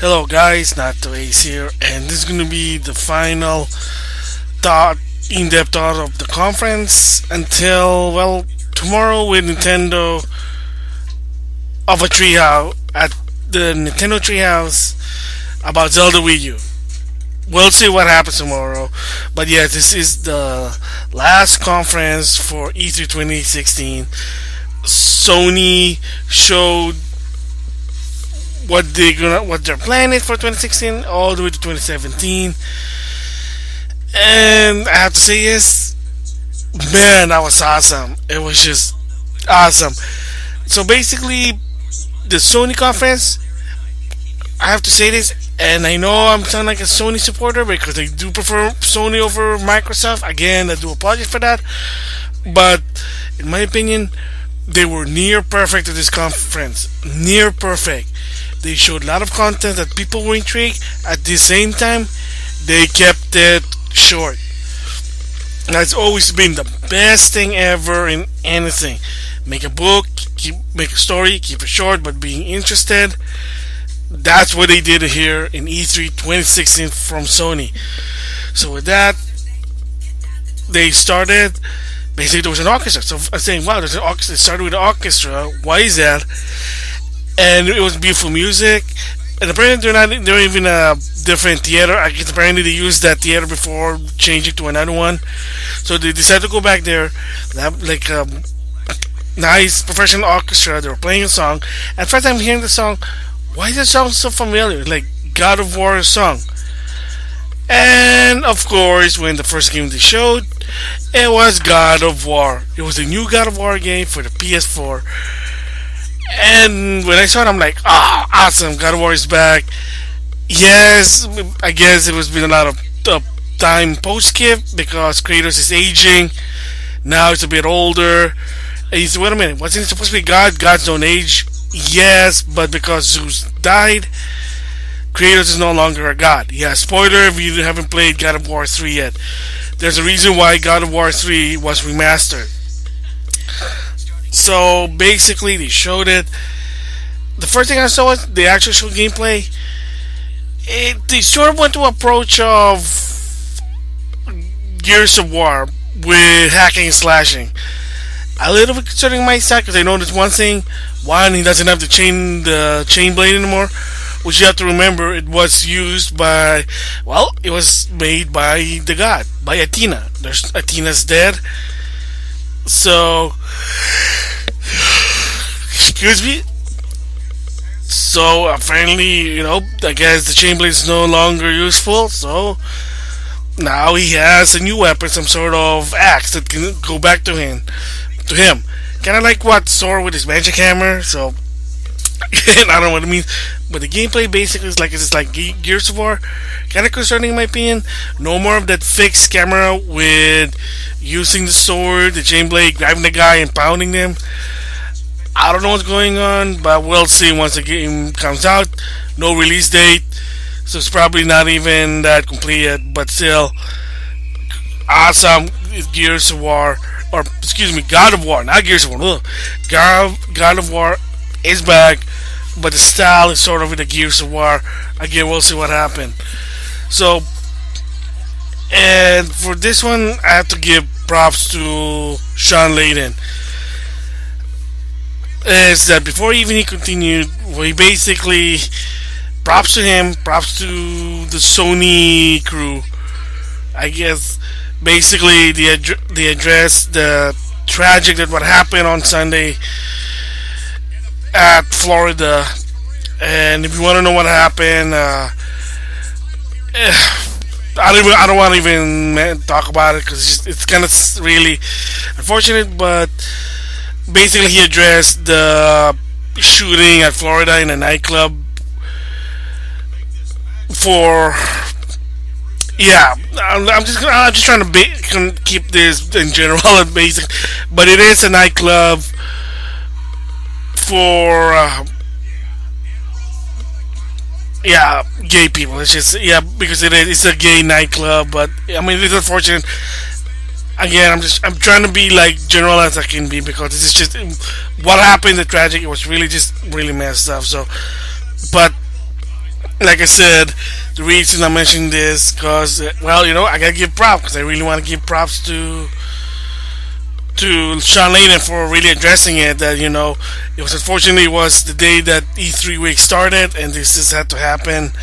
Hello guys, NautoAce here, and this is gonna be the final thought, in-depth thought of the conference until tomorrow with Nintendo of a treehouse at the Nintendo treehouse about Zelda Wii U. We'll see what happens tomorrow, but yeah, this is the last conference for E3 2016. Sony showed what their plan is for 2016 all the way to 2017, and I have to say yes, man, that was awesome. It was just awesome. So basically, the Sony conference, I have to say this, and I know I'm sounding like a Sony supporter because I do prefer Sony over Microsoft. Again, I do apologize for that, but in my opinion, they were near perfect at this conference. Near perfect. They showed a lot of content that people were intrigued. At the same time, they kept it short. That's always been the best thing ever in anything. Make a book, make a story, keep it short, but being interested. That's what they did here in E3 2016 from Sony. So with that, they started. Basically, there was an orchestra. So I'm saying, wow, there's an orchestra. It started with an orchestra. Why is that? And it was beautiful music. And apparently, they're even a different theater. I guess apparently they used that theater before changing to another one. So they decided to go back there. They have like a nice professional orchestra. They were playing a song. And first time hearing the song, why is the song so familiar? Like God of War song. And of course, when the first game they showed, it was God of War. It was a new God of War game for the PS4. And when I saw it, I'm like, awesome! God of War is back. Yes, I guess it was been a lot of time post skip because Kratos is aging. Now it's a bit older. And you say, wait a minute, wasn't it supposed to be God? Gods don't age. Yes, but because Zeus died, Kratos is no longer a god. Yeah, spoiler if you haven't played God of War 3 yet. There's a reason why God of War 3 was remastered. So basically, they showed it. The first thing I saw was the actual show gameplay. They sort of went to approach of Gears of War with hacking and slashing. A little bit concerning my side because I noticed one thing. One, he doesn't have the chain blade anymore. Which you have to remember, it was used by, it was made by the god, by Athena. Athena's dead. So, excuse me. So, apparently, I guess the chain blade is no longer useful. So, now he has a new weapon, some sort of axe that can go back to him. Kind of like what Thor with his magic hammer. So, I don't know what it means, but the gameplay basically is like Gears of War. Kind of concerning in my opinion. No more of that fixed camera with using the sword, the chain blade, grabbing the guy and pounding them. I don't know what's going on, but we'll see once the game comes out. No release date, so it's probably not even that complete yet. But still, awesome Gears of War, or excuse me, God of War, not Gears of War. God of War is back, but the style is sort of with the Gears of War. Again, we'll see what happens. So, and for this one, I have to give props to Sean Layden. Is that before even he continued, he basically props to him, props to the Sony crew. I guess basically they addressed the tragic that what happened on Sunday at Florida. And if you want to know what happened, I don't want to even talk about it because it's kind of really unfortunate. But basically, he addressed the shooting at Florida in a nightclub. For I'm just trying to keep this in general and basic, but it is a nightclub for gay people. It's just because it's a gay nightclub. But I mean, it's unfortunate. Again, I'm trying to be like general as I can be because this is just what happened. The tragic. It was really just really messed up. So, but Like I said, the reason I mentioned this because, well, I gotta give props because I really want to give props to Sean Layden for really addressing it. That it was unfortunately was the day that E3 week started, and this just had to happen.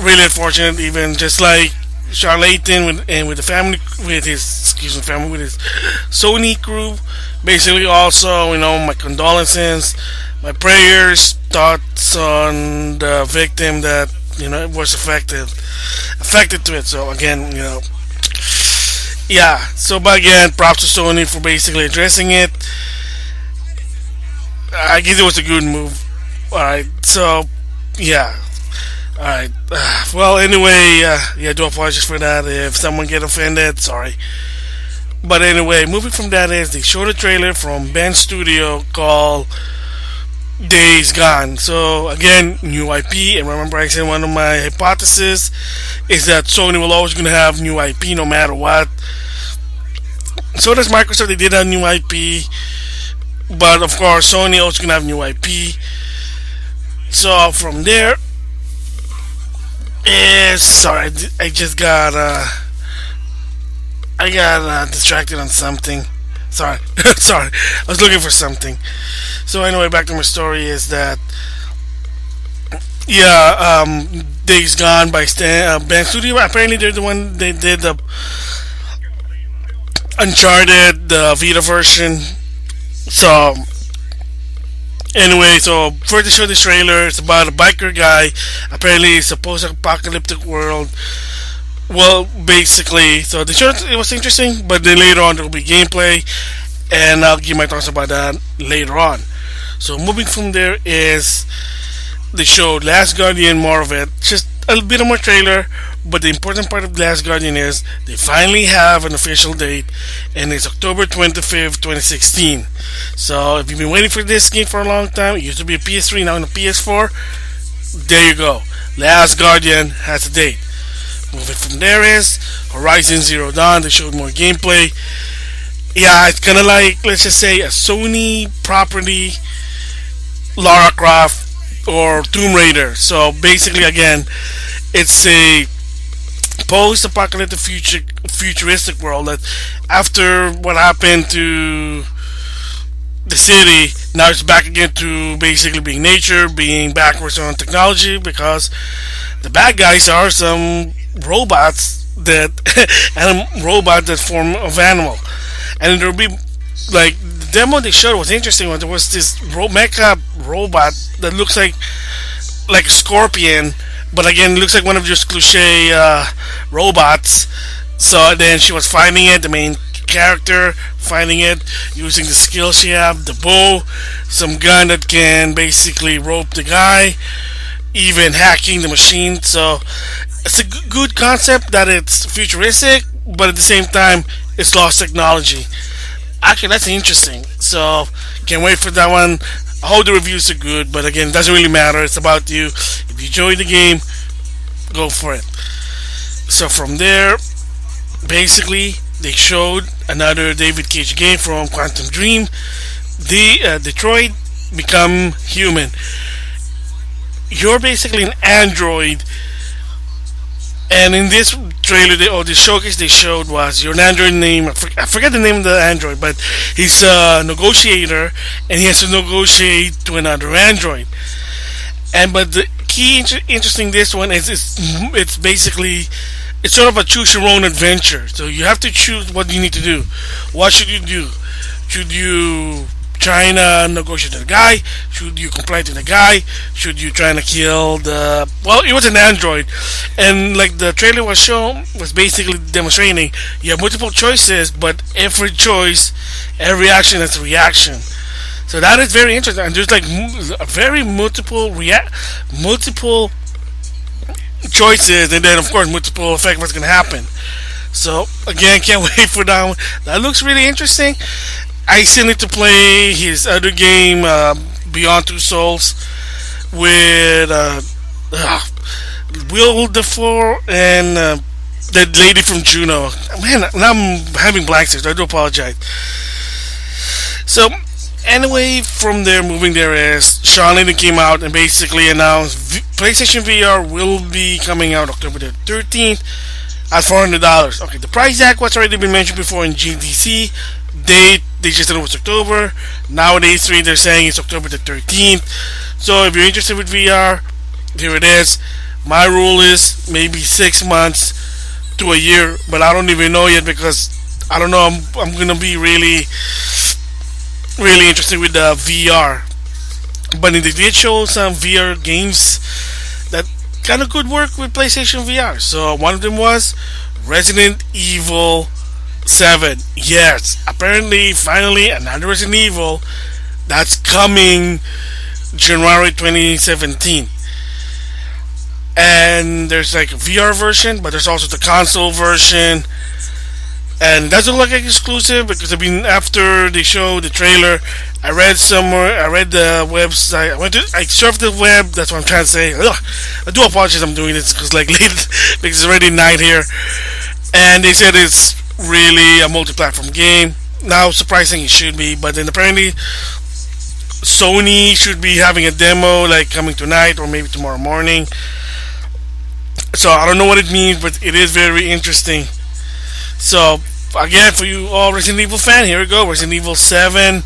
Really unfortunate, even just like Sean Layton with the family, with his family, with his Sony crew. Basically, also my condolences, my prayers, thoughts on the victim that was affected to it. So again, yeah. So but again, props to Sony for basically addressing it. I guess it was a good move. All right. So yeah. All right. Well, anyway, yeah, I do apologize for that. If someone get offended, sorry. But anyway, moving from that is they showed a trailer from Ben Studio called Days Gone. So again, new IP, and remember I said one of my hypotheses is that Sony will always gonna have new IP no matter what. So does Microsoft. They did have new IP, but of course Sony also gonna have new IP. So from there is sorry, I just got distracted on something. Sorry, sorry, I was looking for something. So anyway, back to my story is that yeah, Days Gone by Ben Studio. Apparently, they're the one they did the Uncharted, the Vita version. So anyway, so for the show, this trailer, it's about a biker guy. Apparently, it's a post-apocalyptic world. Well, basically, so the show it was interesting, but then later on there will be gameplay, and I'll give my thoughts about that later on. So moving from there is the show Last Guardian, more of it. Just a little bit of more trailer, but the important part of Last Guardian is they finally have an official date, and it's October 25th, 2016. So if you've been waiting for this game for a long time, it used to be a PS3, now on a PS4. There you go. Last Guardian has a date. Moving from there is Horizon Zero Dawn. They showed more gameplay. Yeah, it's kind of like, let's just say, a Sony property, Lara Croft or Tomb Raider. So basically, again, it's a post-apocalyptic futuristic world that after what happened to the city, now it's back again to basically being nature, being backwards on technology because the bad guys are some robots that and robot that form of animal, and there'll be like the demo they showed was interesting. When there was this mecha robot that looks like a scorpion, but again looks like one of just cliche robots. So then she was finding it, the main character finding it using the skills she have, the bow, some gun that can basically rope the guy, even hacking the machine. So it's a good concept that it's futuristic, but at the same time, it's lost technology. Actually, that's interesting. So can't wait for that one. I hope the reviews are good, but again, it doesn't really matter. It's about you. If you enjoy the game, go for it. So from there, basically, they showed another David Cage game from Quantum Dream, the Detroit Become Human. You're basically an android, and in this trailer, or this showcase they showed was you're an android named I forget the name of the android, but he's a negotiator, and he has to negotiate to another android. And but the key interesting this one is it's basically it's sort of a choose your own adventure. So you have to choose what you need to do. What should you do? Should you try to negotiate with the guy? Should you comply to the guy? Should you try to kill the? Well, it was an android, and like the trailer was shown was basically demonstrating you have multiple choices, but every choice, every action has a reaction. So that is very interesting, and there's like a very multiple choices, and then of course multiple effect what's gonna happen. So again, can't wait for that one. That looks really interesting. I still need to play his other game, Beyond Two Souls, with Will Dafoe and that lady from Juno. Man, now I'm having blank stares. I do apologize. So Anyway, from there, moving there is Sean Layden came out and basically announced PlayStation VR will be coming out October the 13th at $400. Okay, the price tag was already been mentioned before in GDC. They just said it was October. Nowadays, three they're saying it's October the 13th. So if you're interested with VR, here it is. My rule is maybe 6 months to a year, but I don't even know yet because I don't know. I'm gonna be really interested with the VR. But they did show some VR games that kind of could work with PlayStation VR. So one of them was Resident Evil 7. Yes, apparently, finally, another Resident Evil that's coming January 2017. And there's like a VR version, but there's also the console version. And doesn't look like exclusive because I mean after they showed the trailer, I read somewhere, I read the website, I surfed the web. That's what I'm trying to say. Ugh, I do apologize. I'm doing this because like late because it's already night here, and they said it's really a multi-platform game. Now, surprising it should be, but then apparently Sony should be having a demo like coming tonight or maybe tomorrow morning. So I don't know what it means, but it is very interesting. So again, for you all Resident Evil fan, here we go. Resident Evil 7.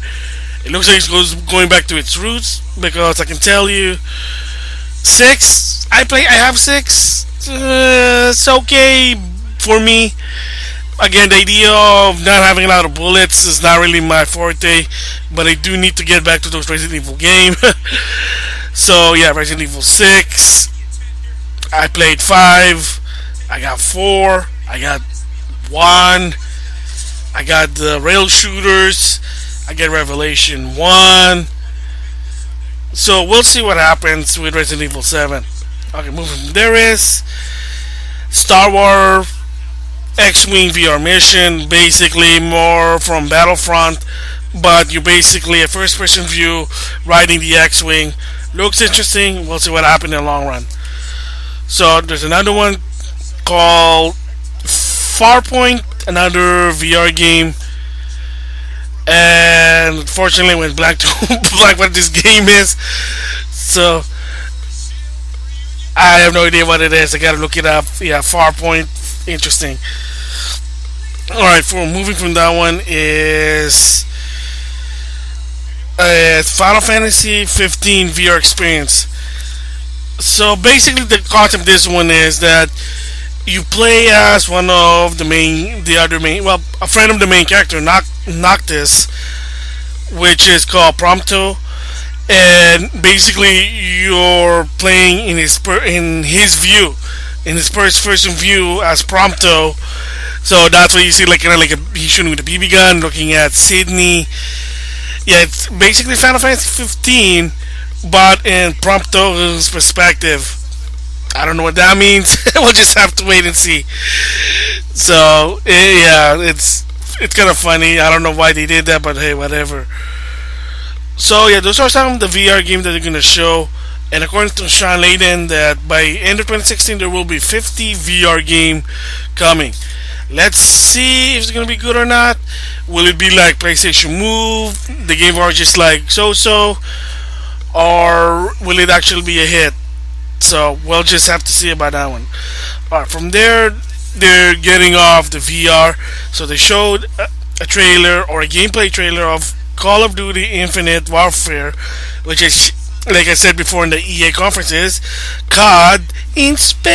It looks like going back to its roots because I can tell you, 6. I have 6. It's okay for me. Again, the idea of not having a lot of bullets is not really my forte, but I do need to get back to those Resident Evil games. So yeah, Resident Evil 6. I played 5. I got 4. I got 1. I got the rail shooters. I get Revelation 1. So we'll see what happens with Resident Evil 7. Okay, moving from there is Star Wars X-Wing VR mission, basically more from Battlefront, but you're basically a first-person view riding the X-Wing. Looks interesting. We'll see what happens in the long run. So there's another one called Farpoint, another VR game, and unfortunately went black to black what this game is. So I have no idea what it is. I gotta look it up. Yeah, Farpoint, interesting. All right, for moving from that one is Final Fantasy 15 VR experience. So basically, the concept of this one is that you play as one of a friend of the main character, Noctis, which is called Prompto, and basically you're playing in his view, in his first person view as Prompto. So that's what you see, like kind of like he's shooting with a BB gun, looking at Sydney. Yeah, it's basically Final Fantasy 15, but in Prompto's perspective. I don't know what that means. We'll just have to wait and see. So yeah, it's kind of funny. I don't know why they did that, but hey, whatever. So yeah, those are some of the VR games that they're gonna show. And according to Sean Layden, that by end of 2016 there will be 50 VR game coming. Let's see if it's gonna be good or not. Will it be like PlayStation Move? The game are just like so, or will it actually be a hit? So we'll just have to see about that one. Alright, from there, they're getting off the VR. So they showed a trailer or a gameplay trailer of Call of Duty Infinite Warfare, which is, like I said before in the EA conferences, COD in space.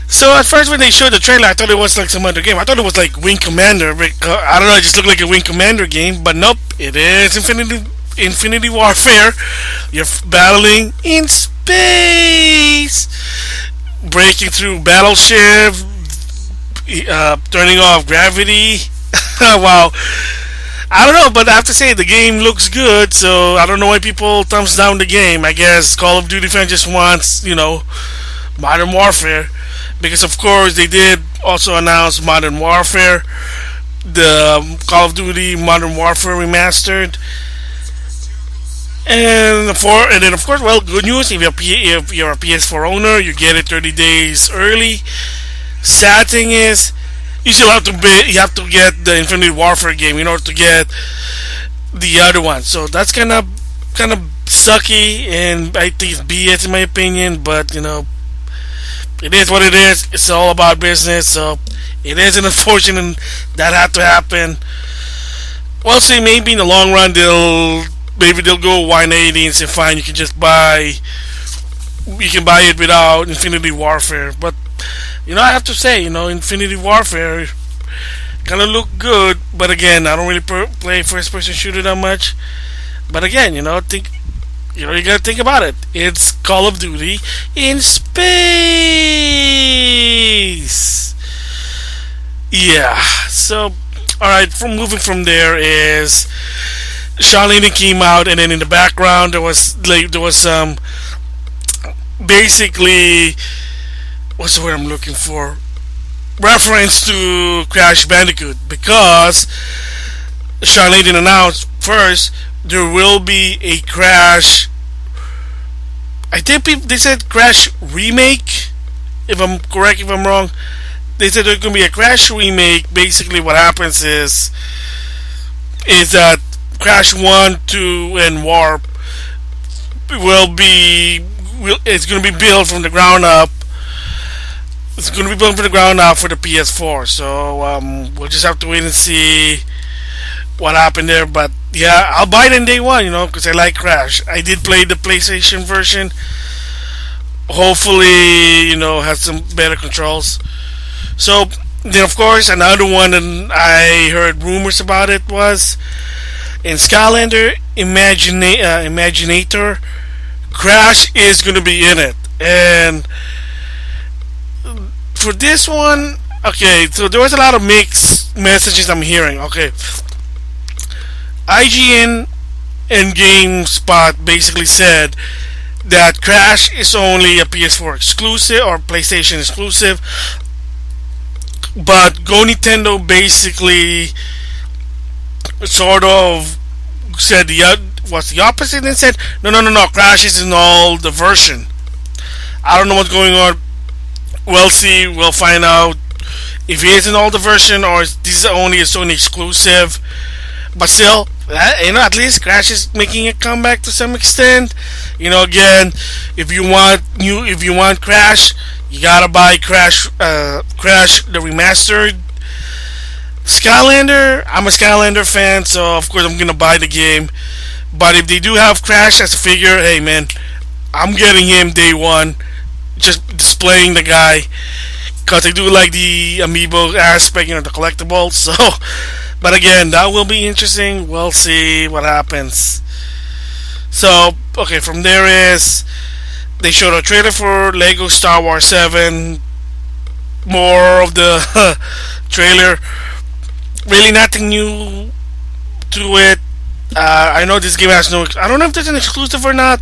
So at first when they showed the trailer, I thought it was like some other game. I thought it was like Wing Commander. I don't know, it just looked like a Wing Commander game. But nope, it is Infinity Warfare. You're battling in space, breaking through battleship, turning off gravity. Wow. I don't know, but I have to say the game looks good, so I don't know why people thumbs down the game. I guess Call of Duty fan just wants, Modern Warfare, because of course they did also announce Modern Warfare, the Call of Duty Modern Warfare remastered, and then of course, well, good news if you're a PS4 owner, you get it 30 days early. Sad thing is, You still have to be, you have to get the Infinite Warfare game in order to get the other one. So that's kind of sucky, and I think it's BS in my opinion. But it is what it is. It's all about business. So it is an unfortunate that had to happen. We'll see. Maybe in the long run they'll go 180 and say fine. You can buy it without Infinity Warfare. But I have to say, Infinity Warfare kind of look good. But again, I don't really play first person shooter that much. But again, think you gotta think about it. It's Call of Duty in space. Yeah. So, all right. From moving from there is Charlene came out, and then in the background there was some basically what's the word I'm looking for, reference to Crash Bandicoot, because Charlene announced first there will be a Crash. I think they said Crash remake. If I'm correct, if I'm wrong, they said there's gonna be a Crash remake. Basically, what happens is that Crash 1, 2, and Warp it's gonna be built from the ground up. It's gonna be built from the ground up for the PS4. So we'll just have to wait and see what happened there. But yeah, I'll buy it in day one, because I like Crash. I did play the PlayStation version. Hopefully, has some better controls. So then, of course, another one that I heard rumors about it was in Skylander Imaginator. Crash is going to be in it, and for this one, okay. So there was a lot of mixed messages I'm hearing. Okay, IGN and GameSpot basically said that Crash is only a PS4 exclusive or PlayStation exclusive, but Go Nintendo basically sort of said what's the opposite, and said no, Crash is in all the version. I don't know what's going on. We'll see. We'll find out if he is in all the version or if this is only a Sony exclusive. But still, at least Crash is making a comeback to some extent. Again, if you want Crash, you gotta buy Crash the remastered. Skylander, I'm a Skylander fan, so of course I'm gonna buy the game. But if they do have Crash as a figure, hey man, I'm getting him day one. Just displaying the guy, because I do like the amiibo aspect, the collectibles. So, but again, that will be interesting. We'll see what happens. So, okay, from there is they showed a trailer for Lego Star Wars 7. More of the trailer. Really nothing new to it. I know this game has no. I don't know if there's an exclusive or not.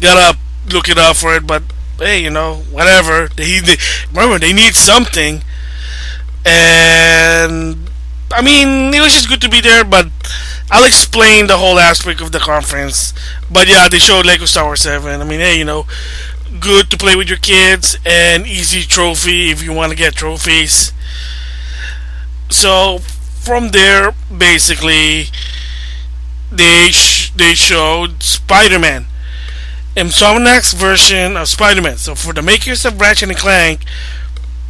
Gotta look it up for it, but hey, whatever. Remember, they need something, and I mean, it was just good to be there. But I'll explain the whole aspect of the conference. But yeah, they showed Lego Star Wars 7. I mean, hey, good to play with your kids and easy trophy if you want to get trophies. So from there, basically, they showed Spider-Man, Insomniac's version of Spider-Man. So for the makers of Ratchet and Clank,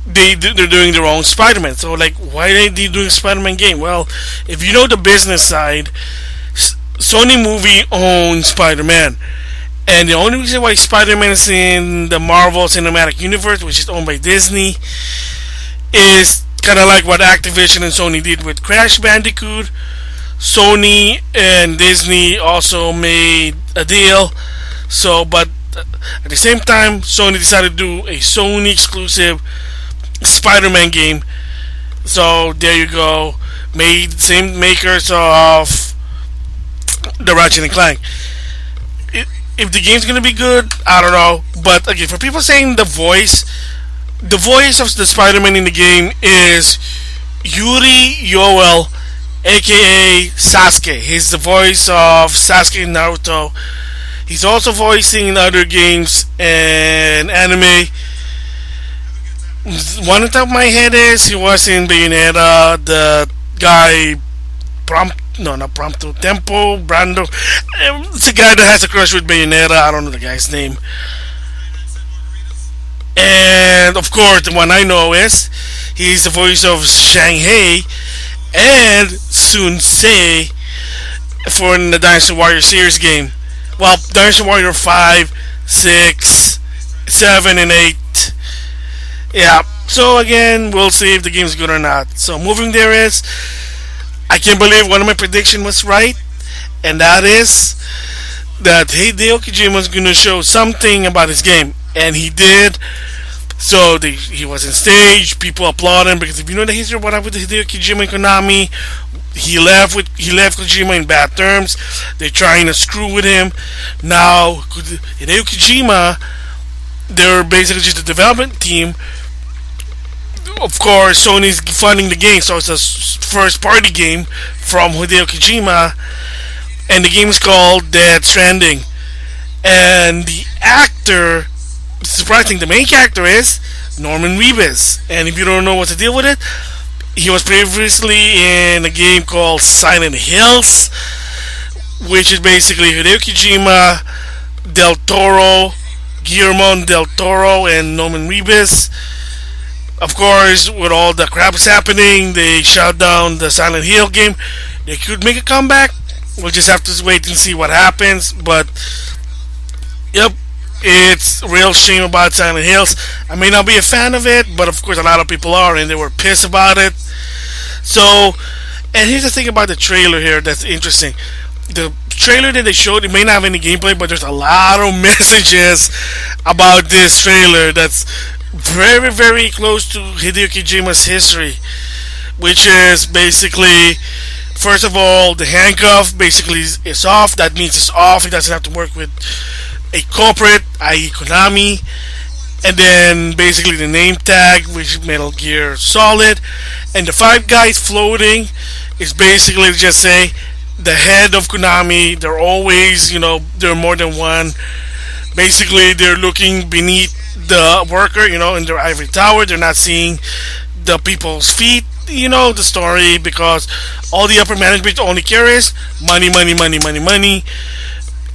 they're doing their own Spider-Man. So like, why are they doing a Spider-Man game? Well, if you know the business side, Sony Movie owns Spider-Man, and the only reason why Spider-Man is in the Marvel Cinematic Universe, which is owned by Disney, is kind of like what Activision and Sony did with Crash Bandicoot. Sony and Disney also made a deal. So, but at the same time, Sony decided to do a Sony exclusive Spider-Man game. So there you go. Made same makers of the Ratchet and Clank. If the game's gonna be good, I don't know. But again, for people saying the voice of the Spider-Man in the game is Yuri Yoel, aka Sasuke. He's the voice of Sasuke in Naruto. He's also voicing in other games and anime. One on top of my head is he was in Bayonetta. The guy Prompt, no, not Prompto, Tempo, Brando. It's a guy that has a crush with Bayonetta. I don't know the guy's name. And of course, the one I know is he's the voice of Shanghai and Sun Se for the Dynasty Warrior series game. Well, Dynasty Warrior 5, 6, 7, and 8. Yeah. So again, we'll see if the game's good or not. So moving there is, I can't believe one of my prediction was right, and that is that Hideo Kojima was going to show something about his game, and he did. So he was on stage, people applauded him because if you know the history of what happened with Hideo Kojima and Konami, he left Kojima in bad terms. They're trying to screw with him. Now Hideo Kojima, they're basically just a development team. Of course, Sony's funding the game, so it's a first party game from Hideo Kojima, and the game is called Dead Stranding. And the actor, surprising, the main character is Norman Reedus. And if you don't know what to deal with it, he was previously in a game called Silent Hills, which is basically Hideo Kojima, Del Toro, Guillermo del Toro, and Norman Reedus. Of course, with all the crap that's happening, they shut down the Silent Hill game. They could make a comeback. We'll just have to wait and see what happens. But, yep, it's a real shame about Silent Hills. I may not be a fan of it, but of course a lot of people are, and they were pissed about it. So, and here's the thing about the trailer here that's interesting. The trailer that they showed, it may not have any gameplay, but there's a lot of messages about this trailer that's very, very close to Hideo Kojima's history, which is basically, first of all, the handcuff basically is off. That means it's off. He doesn't have to work with a corporate, i.e., Konami. And then basically the name tag, which is Metal Gear Solid. And the five guys floating is basically just say the head of Konami. They're always, they're more than one. Basically, they're looking beneath the worker, in their ivory tower. They're not seeing the people's feet. You know the story, because all the upper management only care is money, money, money, money, money.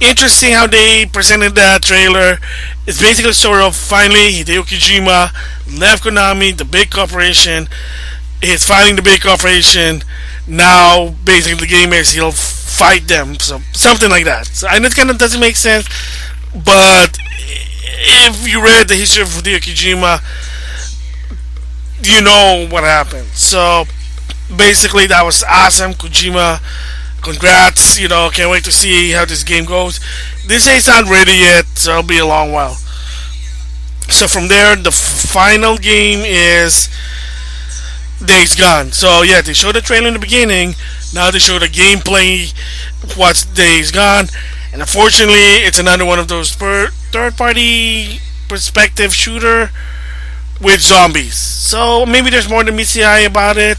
Interesting how they presented that trailer. It's basically sort of finally Hideo Kojima left Konami, the big corporation. He's fighting the big corporation. Now, basically, the game is he'll fight them. So something like that. So I know it kind of doesn't make sense, but if you read the history of Hideo Kojima, you know what happened. So basically, that was awesome. Kojima, congrats. Can't wait to see how this game goes. This ain't not ready yet, so it'll be a long while. So from there, the final game is Days Gone. So yeah, they showed the trailer in the beginning. Now they show the gameplay. What's Days Gone? And unfortunately, it's another one of those third-party perspective shooter with zombies. So maybe there's more than meets the eye about it.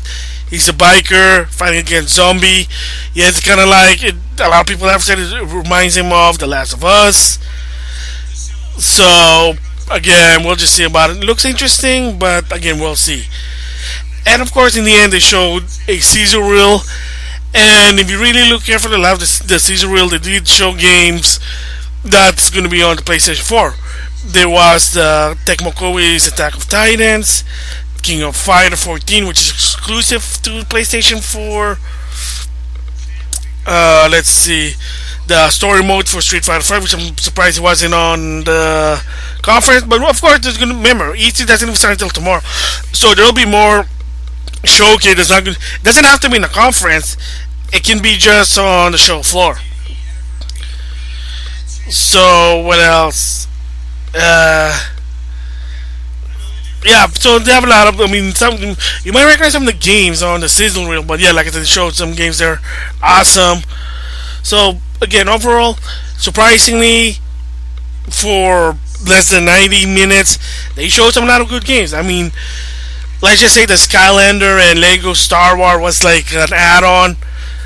He's a biker fighting against zombie. Yeah, it's kind of like a lot of people have said it reminds him of The Last of Us. So again, we'll just see about it. It looks interesting, but again, we'll see. And of course, in the end, they showed a Caesar reel. And if you really look carefully, love the Caesar reel, they did show games that's going to be on the PlayStation 4. There was the Tecmo Koei's Attack of Titans, King of Fighter 14, which is exclusive to PlayStation 4. Let's see, the story mode for Street Fighter 5, which I'm surprised it wasn't on the conference. But of course, there's going to remember E3 doesn't even start until tomorrow, so there'll be more showcase. It doesn't have to be in a conference. It can be just on the show floor. So what else? Yeah, so they have a lot of. Some you might recognize some of the games on the season reel, but yeah, like I said, they showed some games there, awesome. So again, overall, surprisingly, for less than 90 minutes, they showed some lot of good games. Let's just say the Skylander and Lego Star Wars was like an add-on,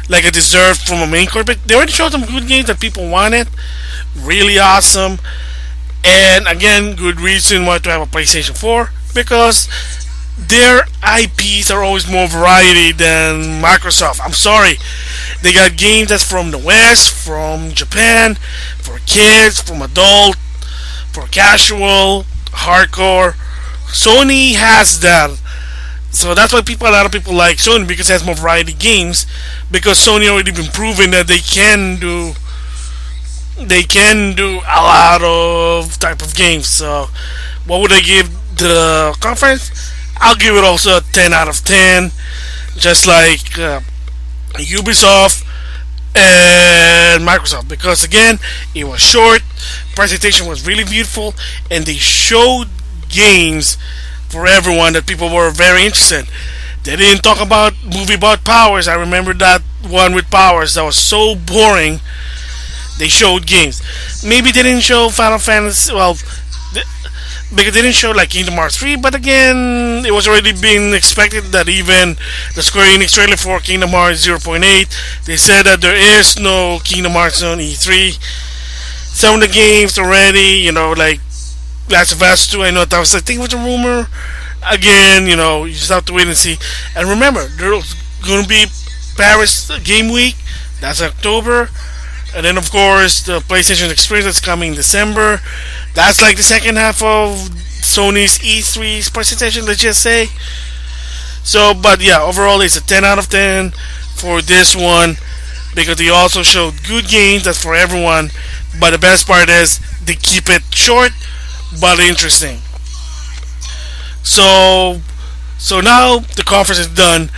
like a dessert from a main course. But they already showed some good games that people wanted. Really awesome. And again, good reason why to have a PlayStation 4. because their IPs are always more variety than Microsoft. I'm sorry. They got games that's from the West, from Japan, for kids, from adult, for casual, hardcore. Sony has that. So that's why a lot of people like Sony because it has more variety games. Because Sony already been proven that they can do a lot of type of games. So what would I give the conference? I'll give it also a 10 out of 10, just like Ubisoft and Microsoft, because again it was short, presentation was really beautiful, and they showed games for everyone that people were very interested. They didn't talk about movie about powers. I remember that one with powers that was so boring. They showed games. Maybe they didn't show Final Fantasy. Well, because they didn't show like Kingdom Hearts 3, but again, it was already being expected that even the Square Enix trailer for Kingdom Hearts 0.8, they said that there is no Kingdom Hearts on E3. Some of the games already, like Last of Us 2, I know that was, I think it was a rumor. Again, you just have to wait and see. And remember, there's going to be Paris Game Week, that's October. And then, of course, the PlayStation Experience that's coming in December. That's like the second half of Sony's E3's presentation, let's just say. So, but yeah, overall, it's a 10 out of 10 for this one because they also showed good games that's for everyone. But the best part is they keep it short but interesting. So, so now the conference is done.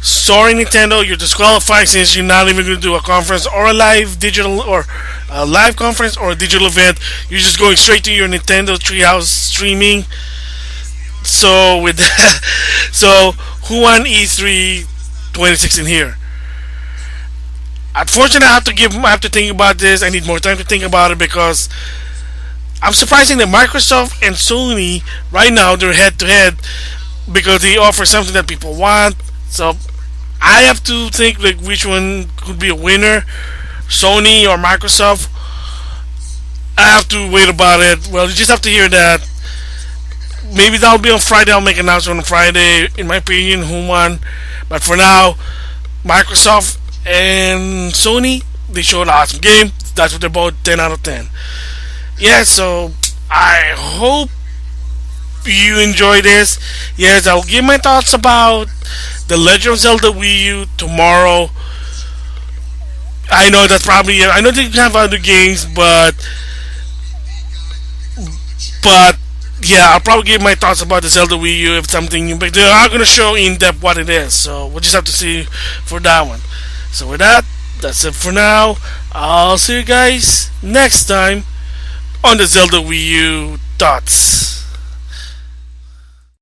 Sorry, Nintendo, you're disqualified since you're not even going to do a conference or a live digital or a live conference or a digital event. You're just going straight to your Nintendo Treehouse streaming. So with that, so who won E3 2016 here? Unfortunately, I have to think about this. I need more time to think about it because I'm surprising that Microsoft and Sony right now they're head to head because they offer something that people want. So I have to think like which one could be a winner, Sony or Microsoft. I have to wait about it. Well, you just have to hear that. Maybe that'll be on Friday. I'll make an announcement on Friday. In my opinion, who won? But for now, Microsoft and Sony they showed an awesome game. That's what they're both 10 out of 10. Yeah, so I hope you enjoy this. Yes, I'll give my thoughts about the Legend of Zelda Wii U tomorrow. I know that's probably I know they have other games, but yeah, I'll probably give my thoughts about the Zelda Wii U if something new. But they are gonna show in depth what it is, so we'll just have to see for that one. So with that, that's it for now. I'll see you guys next time on the Zelda Wii U Thoughts.